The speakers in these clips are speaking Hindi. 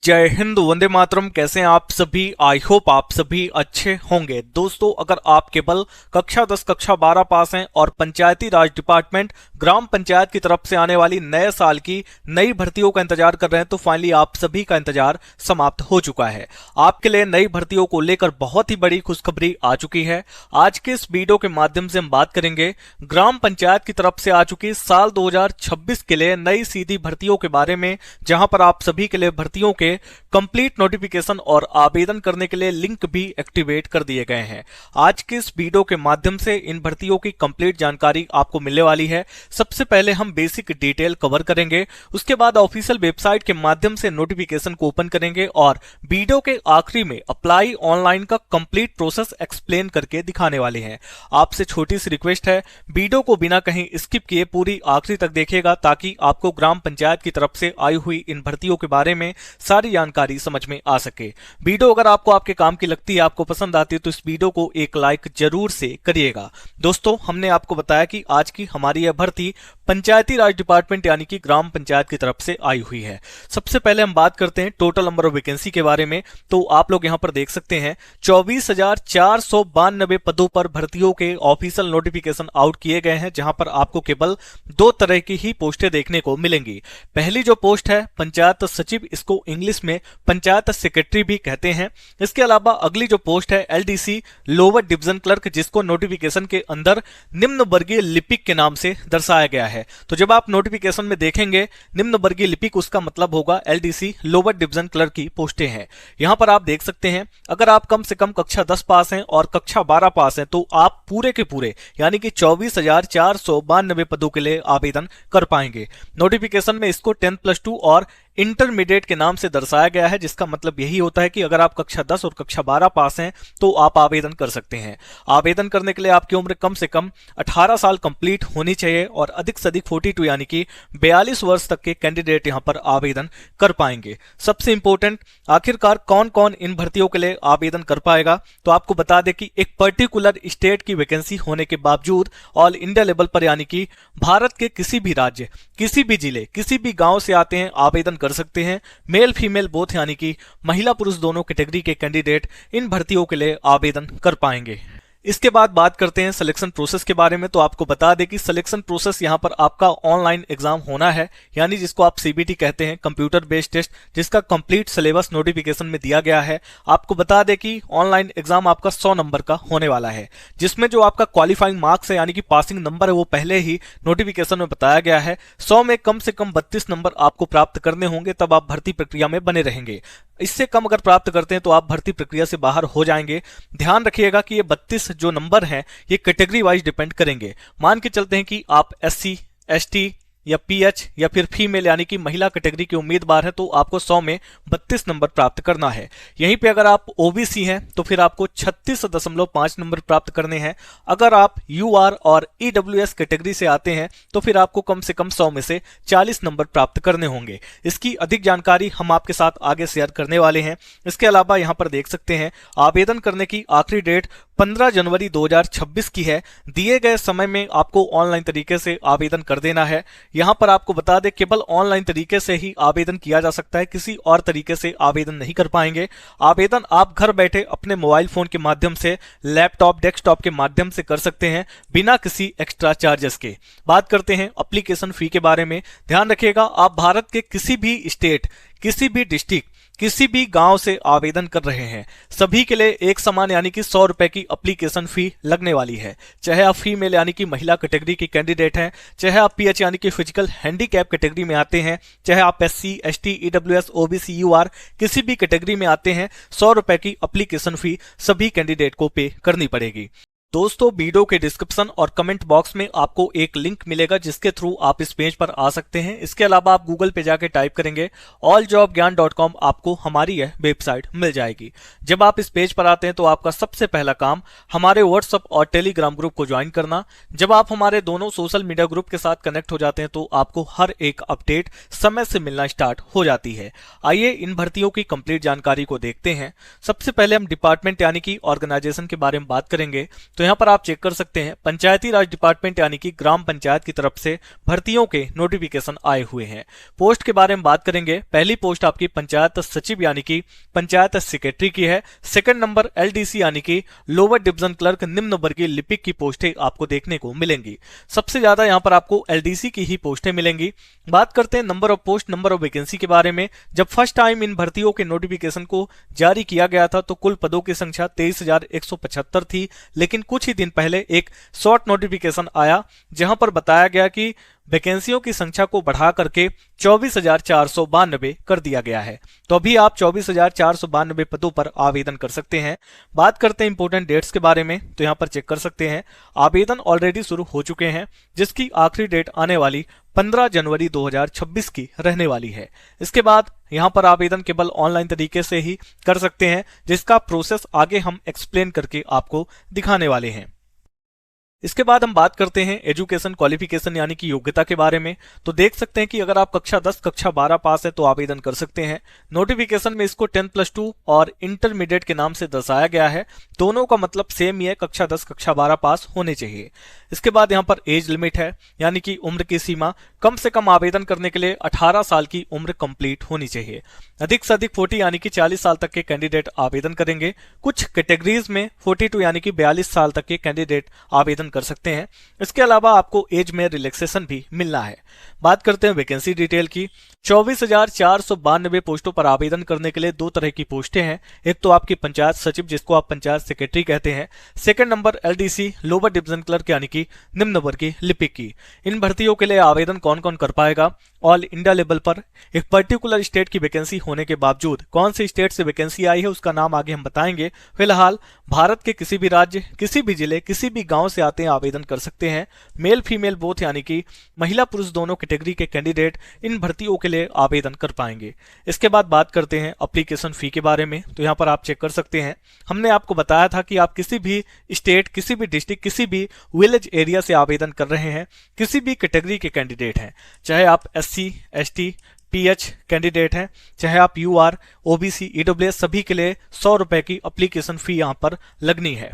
जय हिंद, वंदे मातरम। कैसे हैं आप सभी? आई होप आप सभी अच्छे होंगे। दोस्तों, अगर आप केवल कक्षा 10 कक्षा 12 पास हैं और पंचायती राज डिपार्टमेंट ग्राम पंचायत की तरफ से आने वाली नए साल की नई भर्तियों का इंतजार कर रहे हैं तो फाइनली आप सभी का इंतजार समाप्त हो चुका है। आपके लिए नई भर्तियों को लेकर बहुत ही बड़ी खुशखबरी आ चुकी है। आज के इस वीडियो के माध्यम से हम बात करेंगे ग्राम पंचायत की तरफ से आ चुकी साल 2026 के लिए नई सीधी भर्तियों के बारे में, जहां पर आप सभी के लिए भर्तियों के कंप्लीट नोटिफिकेशन और आवेदन करने के लिए लिंक भी एक्टिवेट कर दिए गए हैं। आज के इस वीडियो के माध्यम से इन भर्तियों की कंप्लीट जानकारी आपको मिलने वाली है। सबसे पहले हम बेसिक डिटेल कवर करेंगे, उसके बाद ऑफिशियल वेबसाइट के माध्यम से नोटिफिकेशन को ओपन करेंगे और वीडियो के आखिरी में अप्लाई ऑनलाइन का कंप्लीट प्रोसेस एक्सप्लेन करके दिखाने वाले हैं। आपसे छोटी सी रिक्वेस्ट है, वीडियो को बिना कहीं स्किप किए पूरी आखिरी तक देखिएगा ताकि आपको ग्राम पंचायत की तरफ से आई हुई इन भर्तियों के बारे में सारी जानकारी समझ में आ सके। वीडियो अगर आपको आपके काम की लगती है, आपको पसंद आती है तो इस वीडियो को एक लाइक जरूर से करिएगा। दोस्तों, हमने आपको बताया कि आज की हमारी यह भर्ती पंचायती राज डिपार्टमेंट यानी कि ग्राम पंचायत की तरफ से आई हुई है। सबसे पहले हम बात करते हैं टोटल नंबर ऑफ वैकेंसी के बारे में। तो आप लोग यहां पर देख सकते हैं 24,492 पदों पर भर्तियों के ऑफिशियल नोटिफिकेशन आउट किए गए हैं, जहां पर आपको केवल दो तरह की ही पोस्टें देखने को मिलेंगी। पहली जो पोस्ट है पंचायत सचिव, इसको इंग्लिश में पंचायत सेक्रेटरी भी कहते हैं। इसके अलावा अगली जो पोस्ट है एलडीसी लोअर डिवीजन क्लर्क, जिसको नोटिफिकेशन के अंदर निम्न वर्गीय लिपिक के नाम से दर्शाया गया है। तो जब आप नोटिफिकेशन में देखेंगे निम्न वर्गीय लिपिक, उसका मतलब होगा एलडीसी लोअर डिवीजन क्लर्क की पोस्टें हैं। यहां पर आप देख सकते हैं अगर आप कम से कम कक्षा 10 पास हैं और कक्षा 12 पास हैं तो आप पूरे के पूरे यानी कि 24,492 पदों के लिए आवेदन कर पाएंगे। नोटिफिकेशन में इसको 10+2 और इंटरमीडिएट के नाम से दर्शाया गया है, जिसका मतलब यही होता है कि अगर आप कक्षा 10 और कक्षा 12 पास हैं तो आप आवेदन कर सकते हैं। आवेदन करने के लिए आपकी उम्र कम से कम 18 साल कंप्लीट होनी चाहिए और अधिक से अधिक 42 यानी कि 42 वर्ष तक के कैंडिडेट यहां पर आवेदन कर पाएंगे। सबसे इंपॉर्टेंट, आखिरकार कौन कौन इन भर्तियों के लिए आवेदन कर पाएगा, तो आपको बता दें कि एक पर्टिकुलर स्टेट की वैकेंसी होने के बावजूद ऑल इंडिया लेवल पर यानी कि भारत के किसी भी राज्य, किसी भी जिले, किसी भी गांव से आते हैं आवेदन कर सकते हैं। मेल फीमेल बोथ यानी कि महिला पुरुष दोनों कैटेगरी के कैंडिडेट इन भर्तियों के लिए आवेदन कर पाएंगे। इसके बाद बात करते हैं सिलेक्शन प्रोसेस के बारे में। तो आपको बता दें कि सिलेक्शन प्रोसेस यहां पर आपका ऑनलाइन एग्जाम होना है, यानी जिसको आप सीबीटी कहते हैं, कंप्यूटर बेस्ड टेस्ट, जिसका कंप्लीट सिलेबस नोटिफिकेशन में दिया गया है। आपको बता दें कि ऑनलाइन एग्जाम आपका 100 नंबर का होने वाला है, जिसमें जो आपका क्वालिफाइंग मार्क्स है यानी कि पासिंग नंबर है वो पहले ही नोटिफिकेशन में बताया गया है। 100 में कम से कम 32 नंबर आपको प्राप्त करने होंगे, तब आप भर्ती प्रक्रिया में बने रहेंगे। इससे कम अगर प्राप्त करते हैं तो आप भर्ती प्रक्रिया से बाहर हो जाएंगे। ध्यान रखिएगा कि ये 32 जो नंबर हैं ये कैटेगरी वाइज डिपेंड करेंगे। मान के चलते हैं कि आप SC, ST या PH या फिर फीमेल यानी कि महिला कैटेगरी के उम्मीदवार है तो आपको 100 में 32 नंबर प्राप्त करना है। यहीं पे अगर आप OBC हैं तो फिर आपको 36.5 नंबर प्राप्त करने हैं। अगर आप UR और EWS कैटेगरी से आते हैं तो फिर आपको कम से कम 100 में से 40 नंबर प्राप्त करने होंगे। इसकी अधिक जानकारी हम आपके साथ आगे शेयर करने वाले हैं। इसके अलावा यहाँ पर देख सकते हैं आवेदन करने की आखिरी डेट 15 जनवरी 2026 की है। दिए गए समय में आपको ऑनलाइन तरीके से आवेदन कर देना है। यहां पर आपको बता दें केवल ऑनलाइन तरीके से ही आवेदन किया जा सकता है, किसी और तरीके से आवेदन नहीं कर पाएंगे। आवेदन आप घर बैठे अपने मोबाइल फोन के माध्यम से, लैपटॉप, डेस्कटॉप के माध्यम से कर सकते हैं बिना किसी एक्स्ट्रा चार्जेस के। बात करते हैं एप्लीकेशन फी के बारे में। ध्यान रखिएगा, आप भारत के किसी भी स्टेट, किसी भी डिस्ट्रिक्ट, किसी भी गांव से आवेदन कर रहे हैं, सभी के लिए एक समान यानी कि 100 रुपए की एप्लीकेशन फी लगने वाली है। चाहे आप फीमेल यानी कि महिला कैटेगरी के कैंडिडेट हैं, चाहे आप PH यानी कि फिजिकल हैंडीकैप कैटेगरी में आते हैं, चाहे आप SC, ST, EWS, OBC, UR किसी भी कैटेगरी में आते हैं, 100 रुपए की एप्लीकेशन फी सभी कैंडिडेट को पे करनी पड़ेगी। दोस्तों, वीडियो के डिस्क्रिप्शन और कमेंट बॉक्स में आपको एक लिंक मिलेगा जिसके थ्रू आप इस पेज पर आ सकते हैं। इसके अलावा आप गूगल पे जाके टाइप करेंगे alljobgyan.com, आपको हमारी यह वेबसाइट मिल जाएगी। जब आप इस पेज पर आते हैं तो आपका सबसे पहला काम हमारे व्हाट्सएप और टेलीग्राम ग्रुप को ज्वाइन करना। जब आप हमारे दोनों सोशल मीडिया ग्रुप के साथ कनेक्ट हो जाते हैं तो आपको हर एक अपडेट समय से मिलना स्टार्ट हो जाती है। आइए इन भर्तियों की कंप्लीट जानकारी को देखते हैं। सबसे पहले हम डिपार्टमेंट यानी कि ऑर्गेनाइजेशन के बारे में बात करेंगे। तो यहाँ पर आप चेक कर सकते हैं पंचायती राज डिपार्टमेंट यानी कि ग्राम पंचायत की तरफ से भर्तियों के नोटिफिकेशन आए हुए हैं। पोस्ट के बारे में बात करेंगे, पहली पोस्ट आपकी पंचायत सचिव यानी कि पंचायत सेक्रेटरी की है। सेकंड नंबर एलडीसी यानी कि लोअर डिवीजन क्लर्क निम्न वर्गीय लिपिक की पोस्टें आपको देखने को मिलेंगी। सबसे ज्यादा यहाँ पर आपको एलडीसी की ही पोस्टें मिलेंगी। बात करते हैं number of post, number of vacancy के बारे में। जब फर्स्ट टाइम इन भर्तियों के नोटिफिकेशन को जारी किया गया था तो कुल पदों की संख्या 23,175 थी, लेकिन कुछ ही दिन पहले एक शॉर्ट नोटिफिकेशन आया जहां पर बताया गया कि वैकेंसियों की संख्या को बढ़ा करके 24,492 कर दिया गया है। तो अभी आप 24,492 पदों पर आवेदन कर सकते हैं। बात करते हैं इंपॉर्टेंट डेट्स के बारे में, तो यहां पर चेक कर सकते हैं आवेदन ऑलरेडी शुरू हो चुके हैं, जिसकी आखिरी डेट आने वाली 15 जनवरी 2026 की रहने वाली है। इसके बाद यहां पर आवेदन केवल ऑनलाइन तरीके से ही कर सकते हैं, जिसका प्रोसेस आगे हम एक्सप्लेन करके आपको दिखाने वाले हैं। इसके बाद हम बात करते हैं एजुकेशन क्वालिफिकेशन यानी कि योग्यता के बारे में। तो देख सकते हैं कि अगर आप कक्षा 10 कक्षा 12 पास है तो आवेदन कर सकते हैं। नोटिफिकेशन में इसको 10+2 और इंटरमीडिएट के नाम से दर्शाया गया है। दोनों का मतलब सेम ही है, कक्षा 10 कक्षा 12 पास होने चाहिए। इसके बाद यहाँ पर एज लिमिट है यानी कि उम्र की सीमा, कम से कम आवेदन करने के लिए 18 साल की उम्र कंप्लीट होनी चाहिए। अधिक से अधिक 40 यानी कि 40 साल तक के कैंडिडेट आवेदन करेंगे। कुछ कैटेगरीज में 42 यानी कि 42 साल तक के कैंडिडेट आवेदन कर सकते हैं। इसके अलावा आपको एज में रिलैक्सेशन भी मिलना है। बात करते हैं वैकेंसी डिटेल की। 24,492 पोस्टों पर आवेदन करने के लिए दो तरह की पोस्टें हैं। एक तो आपकी पंचायत सचिव जिसको आप पंचायत सेक्रेटरी कहते हैं, second number LDC lower division clerk यानी कि निम्न वर्गीय लिपिक की। इन भर्तियों के लिए आवेदन कौन कौन कर पाएगा? ऑल इंडिया लेवल पर एक पर्टिकुलर स्टेट की वैकेंसी होने के बावजूद कौन सी स्टेट से वैकेंसी आई है उसका नाम आगे हम बताएंगे। फिलहाल भारत के किसी भी राज्य, किसी भी जिले, किसी भी गांव से आते हैं आवेदन कर सकते हैं। मेल फीमेल बोथ यानी कि महिला पुरुष दोनों कैटेगरी के कैंडिडेट इन भर्तियों के लिए आवेदन कर पाएंगे। इसके बाद बात करते हैं एप्लीकेशन फी के बारे में। तो यहाँ पर आप चेक कर सकते हैं, हमने आपको बताया था कि आप किसी भी स्टेट, किसी भी डिस्ट्रिक्ट, किसी भी विलेज एरिया से आवेदन कर रहे हैं, किसी भी कैटेगरी के कैंडिडेट हैं, चाहे आप SC, ST, PH कैंडिडेट हैं, चाहे आप UR, OBC, EWS, सभी के लिए 100 रुपए की एप्लीकेशन फी यहाँ पर लगनी है।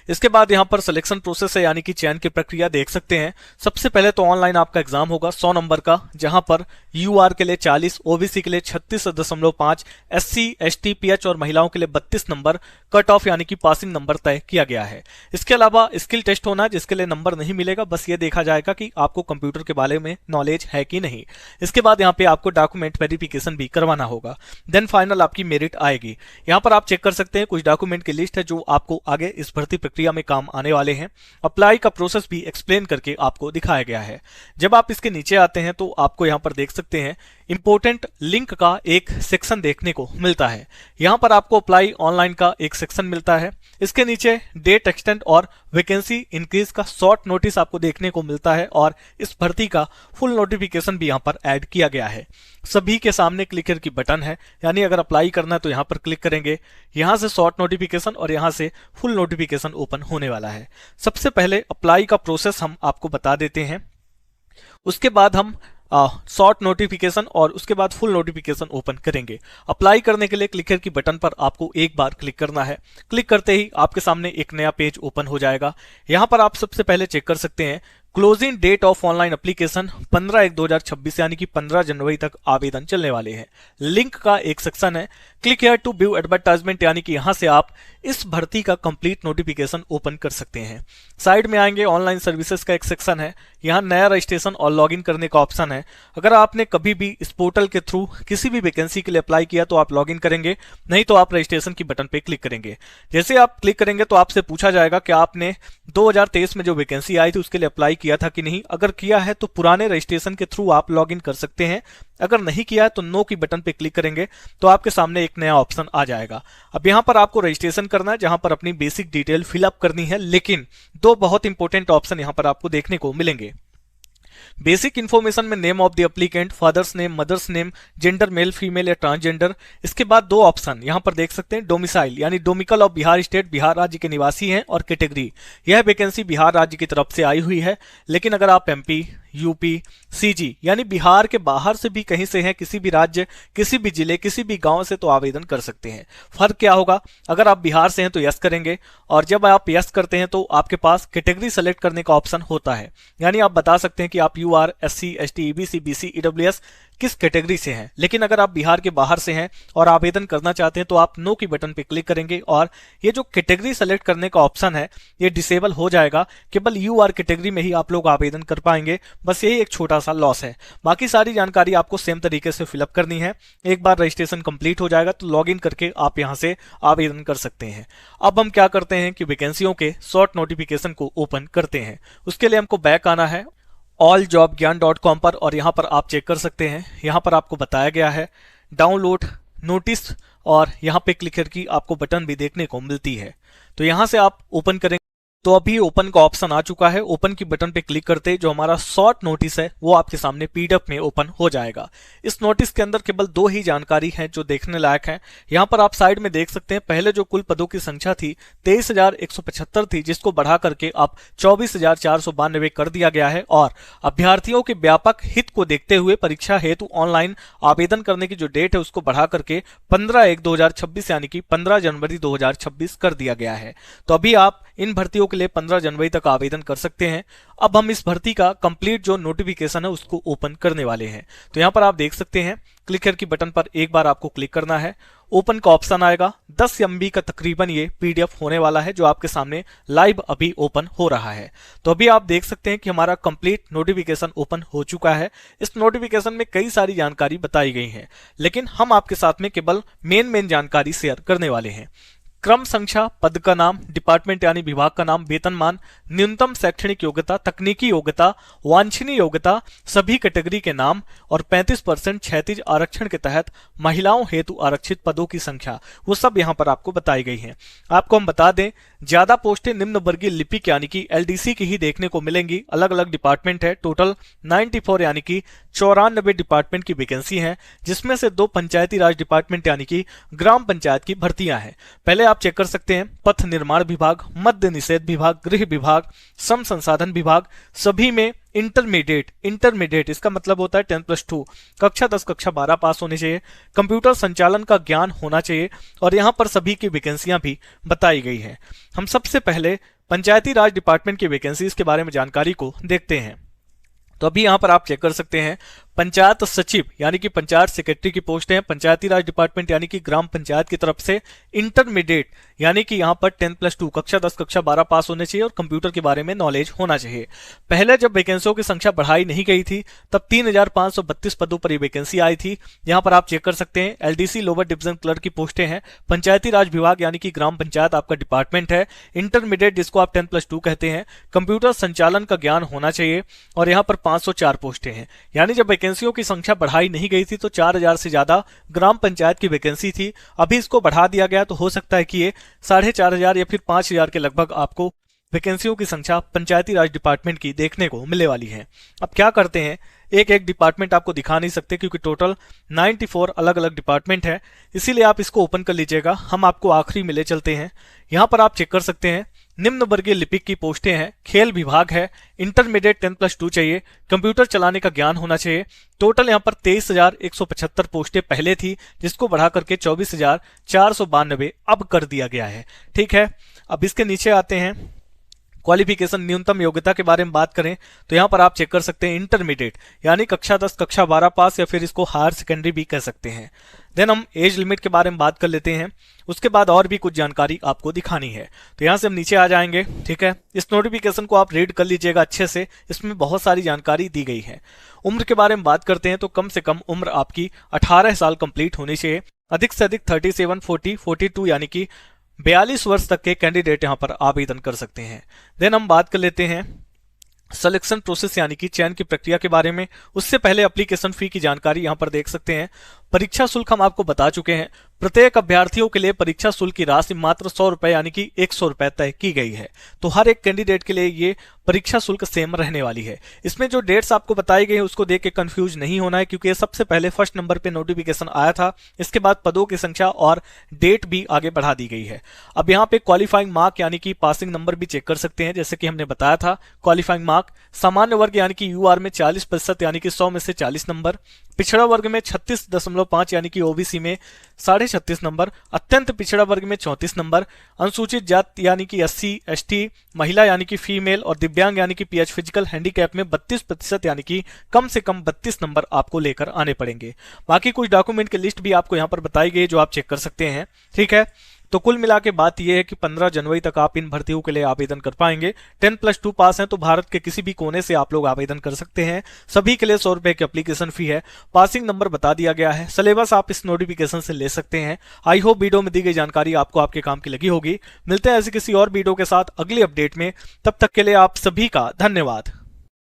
इसके बाद यहाँ पर सिलेक्शन प्रोसेस है यानी कि चयन की प्रक्रिया देख सकते हैं। सबसे पहले तो ऑनलाइन आपका एग्जाम होगा 100 नंबर का, जहां पर UR के लिए 40, OBC के लिए 36.5, SC, ST, PH और महिलाओं के लिए 32 नंबर कट ऑफ यानी कि पासिंग नंबर तय किया गया है। इसके अलावा स्किल टेस्ट होना है जिसके लिए नंबर नहीं मिलेगा, बस ये देखा जाएगा कि आपको कंप्यूटर के बारे में नॉलेज है कि नहीं। इसके बाद यहाँ पे आपको डॉक्यूमेंट वेरिफिकेशन भी करवाना होगा, देन फाइनल आपकी मेरिट आएगी। यहाँ पर आप चेक कर सकते हैं कुछ डॉक्यूमेंट की लिस्ट है जो आपको आगे इस भर्ती प्रक्रिया में काम आने वाले हैं। अप्लाई का प्रोसेस भी एक्सप्लेन करके आपको दिखाया गया है। जब आप इसके नीचे आते हैं तो आपको यहाँ पर देख सकते हैं इंपोर्टेंट लिंक का एक सेक्शन देखने को मिलता है। यहाँ पर आपको अप्लाई ऑनलाइन का एक सेक्शन मिलता है। इसके नीचे डेट एक्सटेंड और वैकेंसी इंक्रीज का शॉर्ट नोटिस आपको देखने को मिलता है और इस भर्ती का फुल नोटिफिकेशन भी यहाँ पर ऐड किया गया है। सभी के सामने क्लिक की बटन है, यानी अगर अप्लाई करना है तो यहाँ पर क्लिक करेंगे, यहाँ से शॉर्ट नोटिफिकेशन और यहाँ से फुल नोटिफिकेशन ओपन होने वाला है। सबसे पहले अप्लाई का प्रोसेस हम आपको बता देते हैं, उसके बाद हम शॉर्ट नोटिफिकेशन और उसके बाद फुल नोटिफिकेशन ओपन करेंगे। अप्लाई करने के लिए क्लिकर की बटन पर आपको एक बार क्लिक करना है। क्लिक करते ही आपके सामने एक नया पेज ओपन हो जाएगा। यहां पर आप सबसे पहले चेक कर सकते हैं closing date of online application 15/1/2026 यानी कि 15 जनवरी तक आवेदन चलने वाले हैं। लिंक का एक सेक्शन है, click here to view advertisement, यानी कि यहां से आप इस भर्ती का कंप्लीट नोटिफिकेशन ओपन कर सकते हैं। साइड में आएंगे, ऑनलाइन सर्विसेज का एक सेक्शन है, यहां नया रजिस्ट्रेशन और लॉगिन करने का ऑप्शन है। अगर आपने कभी भी इस पोर्टल के थ्रू किसी भी वैकेंसी के लिए अप्लाई किया तो आप लॉगिन करेंगे, नहीं तो आप रजिस्ट्रेशन की बटन पे क्लिक करेंगे। जैसे आप क्लिक करेंगे तो आपसे पूछा जाएगा कि आपने 2023 में जो वैकेंसी आई थी उसके लिए अप्लाई किया था कि नहीं। अगर किया है तो पुराने रजिस्ट्रेशन के थ्रू आप लॉगिन कर सकते हैं, अगर नहीं किया है तो नो की बटन पे क्लिक करेंगे तो आपके सामने एक नया ऑप्शन आ जाएगा। अब यहां पर आपको रजिस्ट्रेशन करना है, जहां पर अपनी बेसिक डिटेल फिलअप करनी है, लेकिन दो बहुत इंपॉर्टेंट ऑप्शन यहां पर आपको देखने को मिलेंगे। बेसिक इन्फॉर्मेशन में name of the applicant, father's name, mother's name, gender male female या ट्रांसजेंडर। इसके बाद दो ऑप्शन यहां पर देख सकते हैं, डोमिसाइल यानी domical of Bihar state, Bihar राज्य के निवासी हैं, और कैटेगरी, यह वैकेंसी बिहार राज्य की तरफ से आई हुई है। लेकिन अगर आप MP यूपी, सीजी यानी बिहार के बाहर से भी कहीं से हैं, किसी भी राज्य, किसी भी जिले, किसी भी गांव से तो आवेदन कर सकते हैं। फर्क क्या होगा, अगर आप बिहार से हैं तो यस करेंगे, और जब आप यस करते हैं तो आपके पास कैटेगरी सेलेक्ट करने का ऑप्शन होता है, यानी आप बता सकते हैं कि आप UR, SC, ST, EBC, BC, EWS किस कैटेगरी से हैं। लेकिन अगर आप बिहार के बाहर से हैं और आवेदन करना चाहते हैं तो आप नो की बटन पे क्लिक करेंगे और ये जो कैटेगरी सेलेक्ट करने का ऑप्शन है ये डिसेबल हो जाएगा। केवल यूआर कैटेगरी में ही आप लोग आवेदन कर पाएंगे, बस यही एक छोटा सा लॉस है। बाकी सारी जानकारी आपको सेम तरीके से फिलअप करनी है। एक बार रजिस्ट्रेशन कंप्लीट हो जाएगा तो लॉग इन करके आप यहां से आवेदन कर सकते हैं। अब हम क्या करते हैं कि वैकेंसियों के शॉर्ट नोटिफिकेशन को ओपन करते हैं। उसके लिए हमको बैक आना है alljobgyan.com पर और यहां पर आप चेक कर सकते हैं। यहां पर आपको बताया गया है डाउनलोड नोटिस और यहां पे क्लिक करके आपको बटन भी देखने को मिलती है, तो यहां से आप ओपन करेंगे तो अभी ओपन का ऑप्शन आ चुका है। ओपन की बटन पे क्लिक करते जो हमारा शॉर्ट नोटिस है वो आपके सामने पीडीएफ में ओपन हो जाएगा। इस नोटिस के अंदर केवल 2 ही जानकारी है जो देखने लायक है। यहाँ पर आप साइड में देख सकते हैं पहले जो कुल पदों की संख्या थी 23,175 थी, जिसको बढ़ा करके अब 24,492 कर दिया गया है। और अभ्यर्थियों के व्यापक हित को देखते हुए परीक्षा हेतु ऑनलाइन आवेदन करने की जो डेट है उसको बढ़ा करके 15/1/2026 यानी कि 15 जनवरी 2026 कर दिया गया है। तो अभी आप इन भर्तियों के लिए 15 जनवरी तक आवेदन कर सकते हैं। अब हम इस भर्ती का कंप्लीट जो नोटिफिकेशन है उसको ओपन करने वाले हैं। तो यहां पर आप देख सकते हैं क्लिकर की बटन पर एक बार आपको क्लिक करना है, ओपन का ऑप्शन आएगा। 10 MB का तकरीबन ये पीडीएफ होने वाला है जो आपके सामने लाइव अभी ओपन हो रहा है। तो अभी आप देख सकते हैं कि हमारा कंप्लीट नोटिफिकेशन ओपन हो चुका है। इस नोटिफिकेशन में कई सारी जानकारी बताई गई है, लेकिन हम आपके साथ में केवल मेन जानकारी शेयर करने वाले हैं। क्रम संख्या, पद का नाम, डिपार्टमेंट यानी विभाग का नाम, वेतनमान, न्यूनतम शैक्षणिक योग्यता, तकनीकी योग्यता, वांछनीय योग्यता, सभी कैटेगरी के नाम और 35% क्षैतिज आरक्षण के तहत महिलाओं हेतु आरक्षित पदों की संख्या, वो सब यहाँ पर आपको बताई गई हैं। आपको हम बता दें ज्यादा पोस्टें निम्न वर्गीय लिपिक यानी कि एलडीसी की ही देखने को मिलेंगी। अलग अलग डिपार्टमेंट है, टोटल 94 यानी कि 94 डिपार्टमेंट की वैकेंसी है, जिसमें से 2 पंचायती राज डिपार्टमेंट यानी कि ग्राम पंचायत की भर्तियां हैं। पहले आप चेक कर सकते हैं पथ निर्माण विभाग, मद्य निषेध विभाग, गृह विभाग, श्रम संसाधन विभाग, सभी में इंटरमीडिएट इसका मतलब होता है 10+2, कक्षा 10 कक्षा 12 पास होने चाहिए, कंप्यूटर संचालन का ज्ञान होना चाहिए और यहां पर सभी की वैकेंसियां भी बताई गई है। हम सबसे पहले पंचायती राज डिपार्टमेंट की वैकेंसीज के बारे में जानकारी को देखते हैं। तो अभी यहां पर आप चेक कर सकते हैं पंचायत सचिव यानी कि पंचायत सेक्रेटरी की पोस्ट है। पंचायती राज डिपार्टमेंट यानी कि ग्राम पंचायत की तरफ से इंटरमीडिएट यानी कि यहां पर 10+2 कक्षा 10 कक्षा 12 पास होने चाहिए और कंप्यूटर के बारे में नॉलेज होना चाहिए। पहले जब वैकेंसियों की संख्या बढ़ाई नहीं गई थी तब 3,532 पदों पर वैकेंसी आई थी। यहां पर आप चेक कर सकते हैं एलडीसी लोअर डिवीजन क्लर्क की पोस्टें हैं। पंचायती राज विभाग यानी कि ग्राम पंचायत आपका डिपार्टमेंट है। इंटरमीडिएट जिसको आप 10+2 कहते हैं, कंप्यूटर संचालन का ज्ञान होना चाहिए और यहाँ पर 504 पोस्टें हैं। यानी जब वैकेंसियों की संख्या बढ़ाई नहीं गई थी तो 4,000 से ज्यादा ग्राम पंचायत की वैकेंसी थी। अभी इसको बढ़ा दिया गया तो हो सकता है कि ये 4,500 या फिर 5,000 के लगभग आपको वैकेंसियों की संख्या पंचायती राज डिपार्टमेंट की देखने को मिलने वाली है। अब क्या करते हैं, एक एक डिपार्टमेंट आपको दिखा नहीं सकते क्योंकि टोटल 94 अलग अलग डिपार्टमेंट है, इसीलिए आप इसको ओपन कर लीजिएगा। हम आपको आखिरी में ले चलते हैं। यहां पर आप चेक कर सकते हैं निम्न वर्गीय लिपिक की पोस्टें हैं। खेल विभाग है, इंटरमीडिएट 10+2 चाहिए, कंप्यूटर चलाने का ज्ञान होना चाहिए। टोटल यहाँ पर 23,175 पोस्टें पहले थी जिसको बढ़ा करके 24,492 अब कर दिया गया है। ठीक है, अब इसके नीचे आते हैं क्वालिफिकेशन, न्यूनतम योग्यता के बारे में बात करें तो यहां पर आप चेक कर सकते हैं इंटरमीडिएट यानी कक्षा 10 कक्षा 12 पास या फिर इसको हायर सेकेंडरी भी कह सकते हैं। देन हम एज लिमिट के बारे में बात कर लेते हैं, उसके बाद और भी कुछ जानकारी आपको दिखानी है। तो यहां से हम नीचे आ जाएंगे। ठीक है, इस नोटिफिकेशन को आप रीड कर लीजिएगा अच्छे से, इसमें बहुत सारी जानकारी दी गई है। उम्र के बारे में बात करते हैं तो कम से कम उम्र आपकी 18 साल कंप्लीट होनी चाहिए, अधिक से अधिक 37, 40, 42 यानी कि 42 वर्ष तक के कैंडिडेट यहां पर आवेदन कर सकते हैं। देन हम बात कर लेते हैं सिलेक्शन प्रोसेस यानी कि चयन की प्रक्रिया के बारे में। उससे पहले एप्लीकेशन फी की जानकारी यहां पर देख सकते हैं। परीक्षा शुल्क हम आपको बता चुके हैं। प्रत्येक अभ्यर्थियों के लिए परीक्षा शुल्क की राशि मात्र 100 रुपए यानी कि 100 रुपए तय की गई है। तो हर एक कैंडिडेट के लिए ये परीक्षा शुल्क सेम रहने वाली है। इसमें जो डेट्स आपको बताई गई है उसको देख के कंफ्यूज नहीं होना है, क्योंकि ये सबसे पहले फर्स्ट नंबर पे नोटिफिकेशन आया था। इसके बाद पदों की संख्या और डेट भी आगे बढ़ा दी गई है। अब यहाँ पे क्वालिफाइंग मार्क यानी कि पासिंग नंबर भी चेक कर सकते हैं, जैसे कि हमने बताया था। क्वालिफाइंग मार्क सामान्य वर्ग यानी कि यूआर में 40% यानी कि 100 में से 40 नंबर, पिछड़ा वर्ग में 36.5 यानी कि ओबीसी में 36.5 नंबर, अत्यंत पिछड़ा वर्ग में 34 नंबर, अनुसूचित जाति यानी कि एससी एसटी, महिला यानी कि फीमेल और दिव्यांग यानी कि पीएच फिजिकल हैंडीकैप में 32% यानी कि कम से कम 32 नंबर आपको लेकर आने पड़ेंगे। बाकी कुछ डॉक्यूमेंट की लिस्ट भी आपको यहाँ पर बताई गई जो आप चेक कर सकते हैं। ठीक है, तो कुल मिला के बात यह है कि 15 जनवरी तक आप इन भर्तियों के लिए आवेदन कर पाएंगे। 10+2 पास हैं तो भारत के किसी भी कोने से आप लोग आवेदन कर सकते हैं। सभी के लिए 100 रुपए की एप्लीकेशन फी है। पासिंग नंबर बता दिया गया है। सिलेबस आप इस नोटिफिकेशन से ले सकते हैं। आई होप वीडियो में दी गई जानकारी आपको आपके काम की लगी होगी। मिलते हैं ऐसे किसी और वीडियो के साथ अगली अपडेट में, तब तक के लिए आप सभी का धन्यवाद।